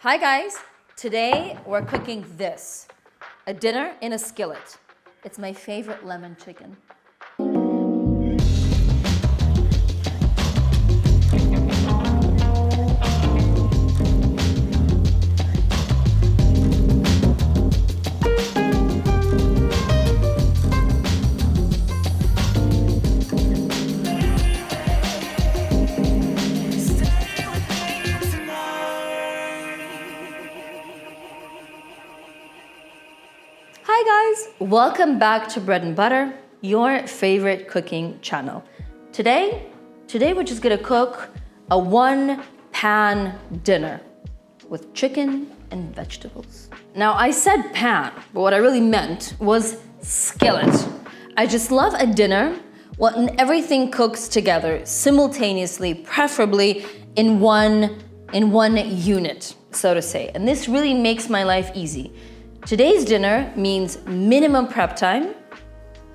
Hi guys, today we're cooking this, a dinner in a skillet. It's my favorite lemon chicken. Hi guys, welcome back to Bread and Butter, your favorite cooking channel. Today we're just gonna cook a one-pan dinner with chicken and vegetables. Now I said pan, but what I really meant was skillet. I just love a dinner when everything cooks together simultaneously, preferably in one unit, so to say. And this really makes my life easy. Today's dinner means minimum prep time,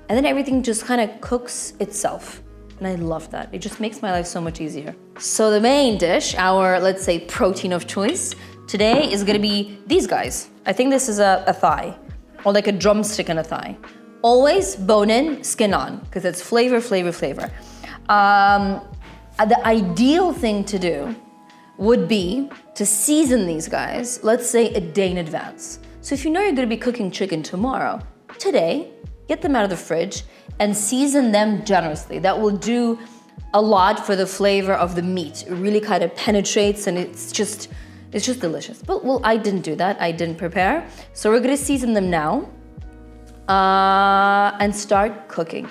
and then everything just kind of cooks itself. And I love that. It just makes my life so much easier. So the main dish, our, let's say, protein of choice, today is gonna be these guys. I think this is a thigh, or like a drumstick and a thigh. Always bone in, skin on, because it's flavor. The ideal thing to do would be to season these guys, let's say a day in advance. So if you know you're gonna be cooking chicken tomorrow, today, get them out of the fridge and season them generously. That will do a lot for the flavor of the meat. It really kind of penetrates and it's just delicious. But well, I didn't do that, I didn't prepare. So we're gonna season them now and start cooking.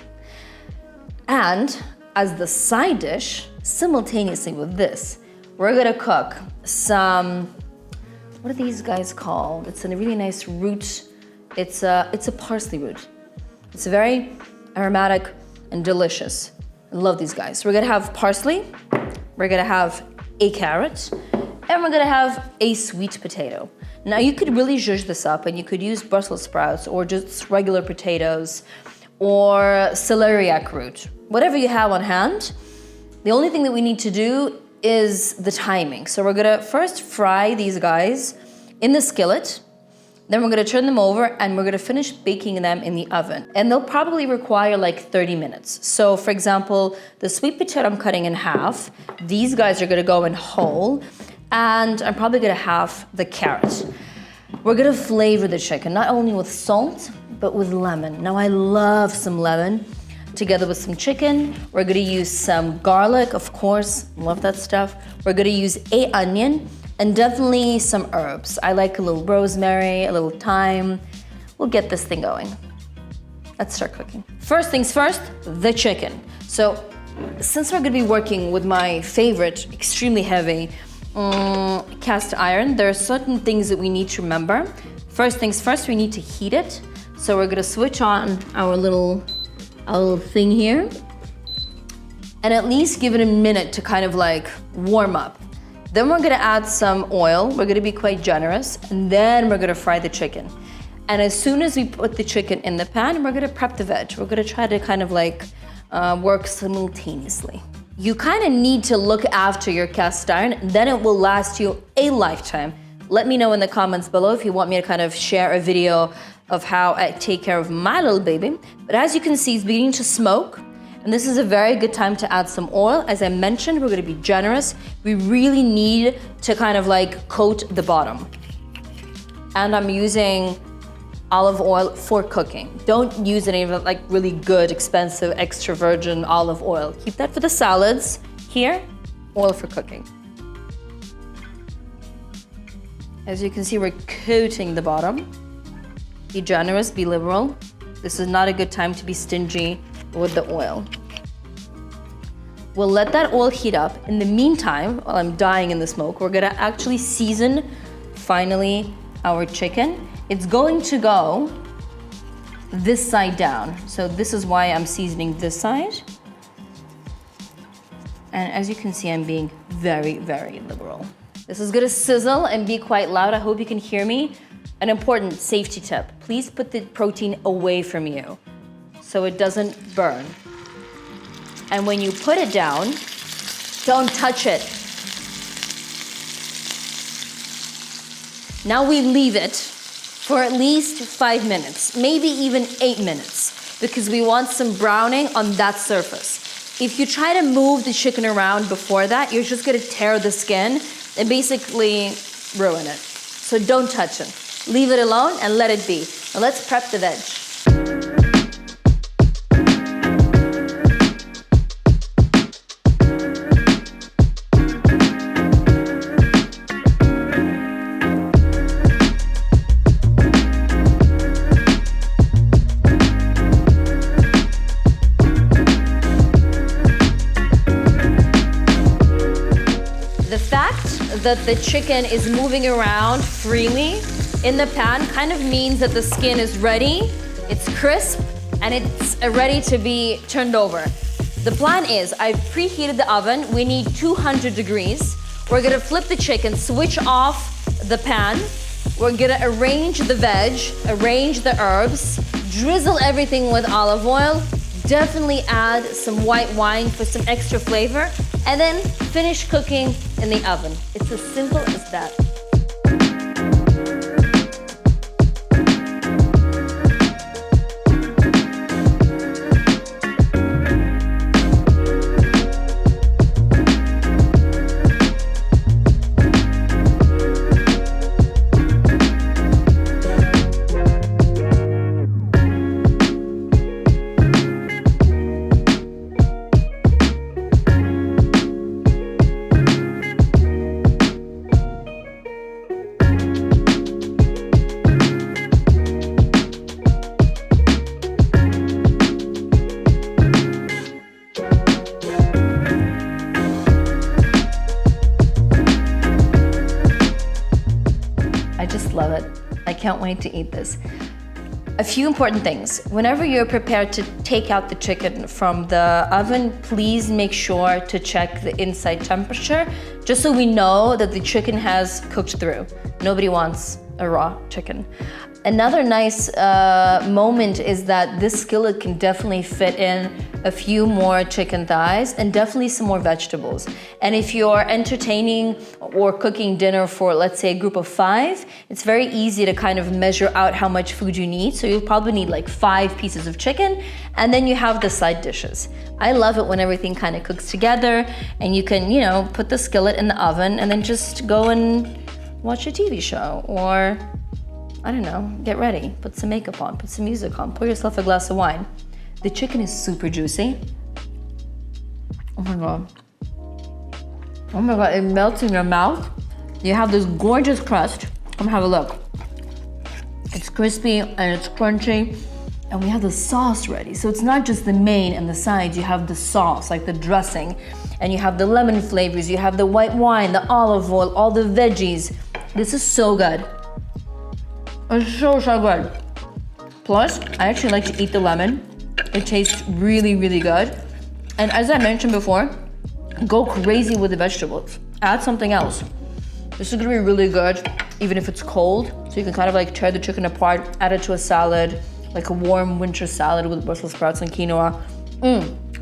And as the side dish, simultaneously with this, we're gonna cook some, what are these guys called? It's a really nice root. It's a parsley root. It's very aromatic and delicious. I love these guys. So we're gonna have parsley, we're gonna have a carrot, and we're gonna have a sweet potato. Now you could really zhuzh this up and you could use Brussels sprouts or just regular potatoes or celeriac root, whatever you have on hand. The only thing that we need to do is the timing. So we're gonna first fry these guys in the skillet, then we're gonna turn them over and we're gonna finish baking them in the oven. And they'll probably require like 30 minutes. So for example, the sweet potato I'm cutting in half, these guys are gonna go in whole, and I'm probably gonna have the carrot. We're gonna flavor the chicken, not only with salt, but with lemon. Now I love some lemon. Together with some chicken, we're gonna use some garlic, of course, love that stuff. We're gonna use an onion and definitely some herbs. I like a little rosemary, a little thyme. We'll get this thing going. Let's start cooking. First things first, the chicken. So since we're gonna be working with my favorite, extremely heavy cast iron, there are certain things that we need to remember. First things first, we need to heat it. So we're gonna switch on our little thing here and at least give it a minute to kind of like warm up. Then we're gonna add some oil. We're gonna be quite generous, and then we're gonna fry the chicken. And as soon as we put the chicken in the pan, we're gonna prep the veg. We're gonna try to kind of like work simultaneously. You kind of need to look after your cast iron, then it will last you a lifetime. Let me know in the comments below if you want me to kind of share a video of how I take care of my little baby. But as you can see, it's beginning to smoke, and this is a very good time to add some oil. As I mentioned, we're gonna be generous. We really need to kind of like coat the bottom. And I'm using olive oil for cooking. Don't use any of it like really good, expensive, extra virgin olive oil. Keep that for the salads. Here, oil for cooking. As you can see, we're coating the bottom. Be generous, be liberal. This is not a good time to be stingy with the oil. We'll let that oil heat up. In the meantime, while I'm dying in the smoke, we're gonna actually season, finally, our chicken. It's going to go this side down. So this is why I'm seasoning this side. And as you can see, I'm being very, very liberal. This is gonna sizzle and be quite loud. I hope you can hear me. An important safety tip, please put the protein away from you so it doesn't burn. And when you put it down, don't touch it. Now we leave it for at least 5 minutes, maybe even 8 minutes, because we want some browning on that surface. If you try to move the chicken around before that, you're just gonna tear the skin and basically ruin it. So don't touch it. Leave it alone and let it be. Now let's prep the veg. That the chicken is moving around freely in the pan kind of means that the skin is ready, it's crisp, and it's ready to be turned over. The plan is I've preheated the oven. We need 200 degrees. We're gonna flip the chicken, switch off the pan. We're gonna arrange the veg, arrange the herbs, drizzle everything with olive oil, definitely add some white wine for some extra flavor, and then finish cooking in the oven. It's as simple as that. Love it. I can't wait to eat this. A few important things. Whenever you're prepared to take out the chicken from the oven, please make sure to check the inside temperature, just so we know that the chicken has cooked through. Nobody wants a raw chicken. Another nice moment is that this skillet can definitely fit in a few more chicken thighs and definitely some more vegetables. And if you're entertaining or cooking dinner for, let's say, a group of 5, it's very easy to kind of measure out how much food you need. So you'll probably need like 5 pieces of chicken, and then you have the side dishes. I love it when everything kind of cooks together and you can, you know, put the skillet in the oven and then just go and watch a TV show, or I don't know, get ready, put some makeup on, put some music on, pour yourself a glass of wine. The chicken is super juicy. Oh my God. Oh my God, it melts in your mouth. You have this gorgeous crust. Come have a look. It's crispy and it's crunchy. And we have the sauce ready. So it's not just the main and the sides, you have the sauce, like the dressing. And you have the lemon flavors, you have the white wine, the olive oil, all the veggies. This is so good. It's so good. Plus, I actually like to eat the lemon. It tastes really, really good. And as I mentioned before, go crazy with the vegetables. Add something else. This is gonna be really good, even if it's cold. So you can kind of like tear the chicken apart, add it to a salad, like a warm winter salad with Brussels sprouts and quinoa.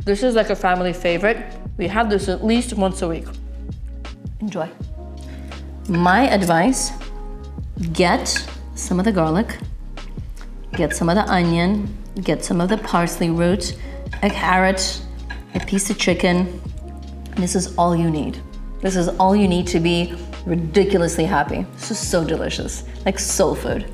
This is like a family favorite. We have this at least once a week. Enjoy. My advice, get some of the garlic, get some of the onion, get some of the parsley root, a carrot, a piece of chicken. This is all you need. This is all you need to be ridiculously happy. This is so delicious, like soul food.